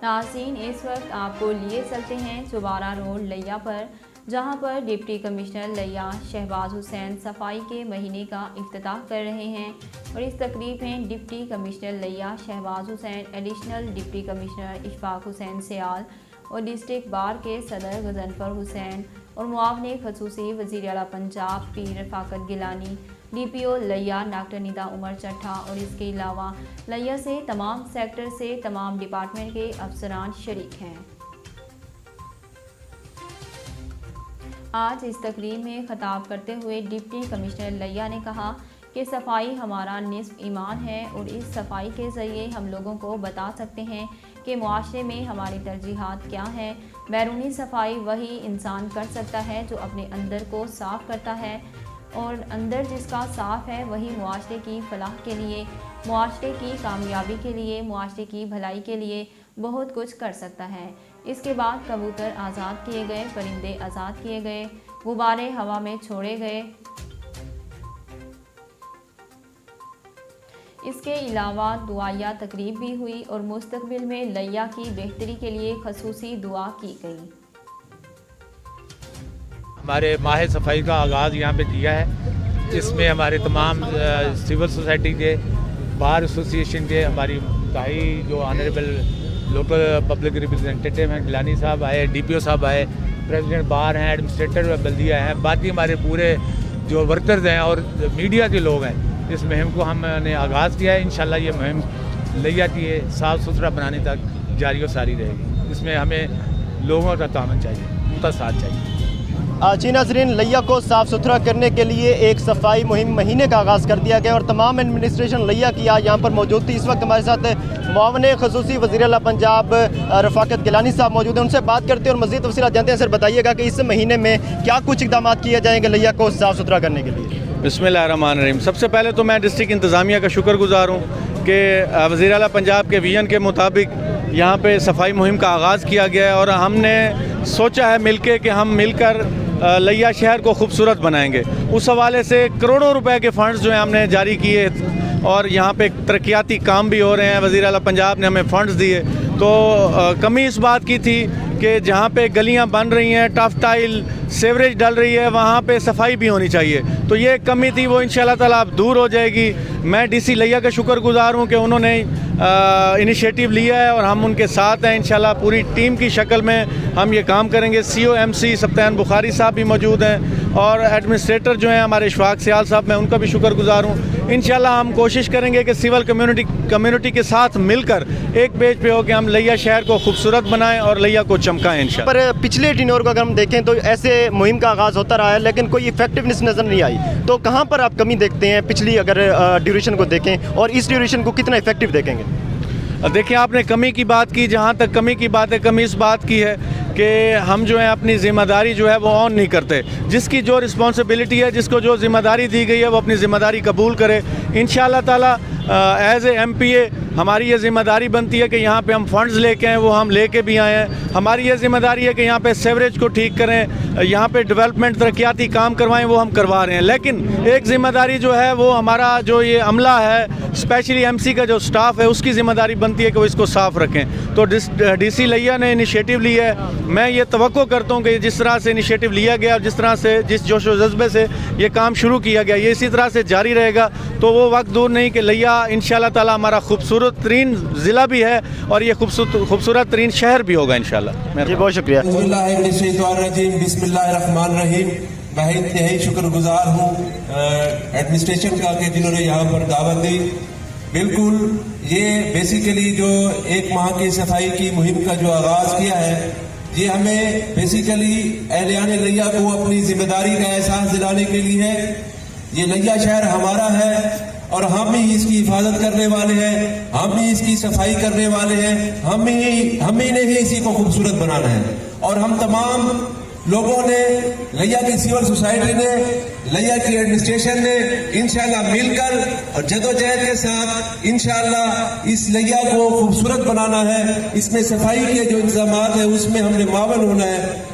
ناظرین اس وقت آپ کو لیے چلتے ہیں چوبارہ روڈ لیا پر، جہاں پر ڈپٹی کمشنر لیا شہباز حسین صفائی کے مہینے کا افتتاح کر رہے ہیں، اور اس تقریب میں ڈپٹی کمشنر لیا شہباز حسین، ایڈیشنل ڈپٹی کمشنر اشفاق حسین سیال اور ڈسٹرکٹ بار کے صدر غضنفر حسین اور معاون خصوصی وزیر اعلیٰ پنجاب پیر رفاقت گیلانی، ڈی پی او لیا ڈاکٹر ندا عمر چٹھا اور اس کے علاوہ لیا سے تمام سیکٹر سے تمام ڈپارٹمنٹ کے افسران شریک ہیں۔ آج اس تقریب میں خطاب کرتے ہوئے ڈپٹی کمشنر لیا نے کہا کہ صفائی ہمارا نصف ایمان ہے، اور اس صفائی کے ذریعے ہم لوگوں کو بتا سکتے ہیں کہ معاشرے میں ہماری ترجیحات کیا ہیں۔ بیرونی صفائی وہی انسان کر سکتا ہے جو اپنے اندر کو صاف کرتا ہے، اور اندر جس کا صاف ہے وہی معاشرے کی فلاح کے لیے، معاشرے کی کامیابی کے لیے، معاشرے کی بھلائی کے لیے بہت کچھ کر سکتا ہے۔ اس کے بعد کبوتر آزاد کیے گئے، پرندے آزاد کیے گئے، غبارے ہوا میں چھوڑے گئے۔ اس کے علاوہ دعائیہ تقریب بھی ہوئی اور مستقبل میں لیا کی بہتری کے لیے خصوصی دعا کی گئی۔ ہمارے ماہ صفائی کا آغاز یہاں پہ کیا ہے، اس میں ہمارے تمام سول سوسائٹی کے، بار ایسوسی ایشن کے، ہماری انتہائی جو آنریبل لوکل پبلک ریپرزنٹیٹیو ہیں گیلانی صاحب آئے، ڈی پی او صاحب آئے، پریزیڈنٹ بار ہیں، ایڈمنسٹریٹر بلدیہ ہیں، باقی ہمارے پورے جو ورکرز ہیں اور میڈیا کے لوگ ہیں۔ اس مہم کو ہم نے آغاز کیا ہے، انشاءاللہ یہ مہم لیا کی صاف ستھرا بنانے تک جاری و ساری رہے گی۔ اس میں ہمیں لوگوں کا تعاون چاہیے، ان کا ساتھ چاہیے۔ جی ناظرین، لیا کو صاف ستھرا کرنے کے لیے ایک صفائی مہم مہینے کا آغاز کر دیا گیا، اور تمام ایڈمنسٹریشن لیا کی یہاں پر موجود تھی۔ اس وقت ہمارے ساتھ معاون خصوصی وزیر اعلیٰ پنجاب رفاقت گیلانی صاحب موجود ہیں، ان سے بات کرتے ہیں اور مزید تفصیلات جانتے ہیں۔ سر بتائیے گا کہ اس مہینے میں کیا کچھ اقدامات کیے جائیں گے لیا کو صاف ستھرا کرنے کے لیے؟ بسم اللہ الرحمن الرحیم۔ سب سے پہلے تو میں ڈسٹرکٹ انتظامیہ کا شکر گزار ہوں کہ وزیر اعلیٰ پنجاب کے ویژن کے مطابق یہاں پہ صفائی مہم کا آغاز کیا گیا ہے، اور ہم نے سوچا ہے مل کے کہ ہم مل کر لیا شہر کو خوبصورت بنائیں گے۔ اس حوالے سے کروڑوں روپے کے فنڈز جو ہیں ہم نے جاری کیے، اور یہاں پہ ترقیاتی کام بھی ہو رہے ہیں۔ وزیر اعلیٰ پنجاب نے ہمیں فنڈز دیے، تو کمی اس بات کی تھی کہ جہاں پہ گلیاں بن رہی ہیں، ٹف ٹائل، سیوریج ڈل رہی ہے، وہاں پہ صفائی بھی ہونی چاہیے، تو یہ کمی تھی، وہ انشاءاللہ تعالیٰ اب دور ہو جائے گی۔ میں ڈی سی لیا کا شکر گزار ہوں کہ انہوں نے انیشیٹو لیا ہے، اور ہم ان کے ساتھ ہیں۔ انشاءاللہ پوری ٹیم کی شکل میں ہم یہ کام کریں گے۔ سی او ایم سی سبتین بخاری صاحب بھی موجود ہیں، اور ایڈمنسٹریٹر جو ہیں ہمارے اشفاق سیال صاحب، میں ان کا بھی شکر گزار ہوں۔ انشاءاللہ ہم کوشش کریں گے کہ سول کمیونٹی کے ساتھ مل کر ایک پیج پہ ہو کہ ہم لیا شہر کو خوبصورت بنائیں اور لیا کو چمکائیں انشاءاللہ۔ پر پچھلے ٹینور کو اگر ہم دیکھیں تو ایسے مہم کا آغاز ہوتا رہا ہے، لیکن کوئی ایفیکٹونیس نظر نہیں آئی، تو کہاں پر آپ کمی دیکھتے ہیں پچھلی اگر ڈیوریشن کو دیکھیں، اور اس ڈیوریشن کو کتنا ایفیکٹو دیکھیں گے؟ دیکھیں، آپ نے کمی کی بات کی، جہاں تک کمی کی بات ہے، کمی اس بات کی ہے کہ ہم جو ہے اپنی ذمہ داری جو ہے وہ آن نہیں کرتے۔ جس کی جو رسپانسبلٹی ہے، جس کو جو ذمہ داری دی گئی ہے، وہ اپنی ذمہ داری قبول کرے۔ انشاءاللہ تعالیٰ ایز اے ایم پی اے ہماری یہ ذمہ داری بنتی ہے کہ یہاں پہ ہم فنڈز لے کے آئیں، وہ ہم لے کے بھی آئے ہیں۔ ہماری یہ ذمہ داری ہے کہ یہاں پہ سیوریج کو ٹھیک کریں، یہاں پہ ڈیولپمنٹ ترقیاتی کام کروائیں، وہ ہم کروا رہے ہیں۔ لیکن ایک ذمہ داری جو ہے وہ ہمارا جو یہ عملہ ہے، اسپیشلی ایم سی کا جو سٹاف ہے، اس کی ذمہ داری بنتی ہے کہ وہ اس کو صاف رکھیں۔ تو ڈی سی لیا نے انیشیٹو لی ہے۔ میں یہ توقع کرتا ہوں کہ جس طرح سے انیشیٹو لیا گیا، جس طرح سے جس جوش و جذبے سے یہ کام شروع کیا گیا، یہ اسی طرح سے جاری رہے گا، تو وہ وقت دور نہیں کہ لیا انشاءاللہ تعالیٰ ہمارا خوبصورت ترین ضلع بھی ہے، اور یہ خوبصورت ترین شہر بھی ہوگا انشاءاللہ۔ جی بہت شکریہ۔ بسم اللہ الرحمن الرحیم۔ میں انتہائی شکر گزار ہوں ایڈمنسٹریشن کا کہ جنہوں نے یہاں پر دعوت دی۔ بالکل یہ بیسیکلی جو ایک ماہ کی صفائی کی مہم کا جو آغاز کیا ہے، یہ ہمیں بیسیکلی اہلیان لیا کو اپنی ذمہ داری کا احساس دلانے کے لیے ہے۔ یہ لیا شہر ہمارا ہے، اور ہم ہی اس کی حفاظت کرنے والے ہیں، ہم ہی اس کی صفائی کرنے والے ہیں، ہم ہی نے ہی اسی کو خوبصورت بنانا ہے۔ اور ہم تمام لوگوں نے، لیا کی سول سوسائٹی نے، لیا کی ایڈمنسٹریشن نے انشاءاللہ مل کر اور جدوجہد کے ساتھ انشاءاللہ اس لیا کو خوبصورت بنانا ہے۔ اس میں صفائی کے جو انتظامات ہیں اس میں ہم نے معاون ہونا ہے۔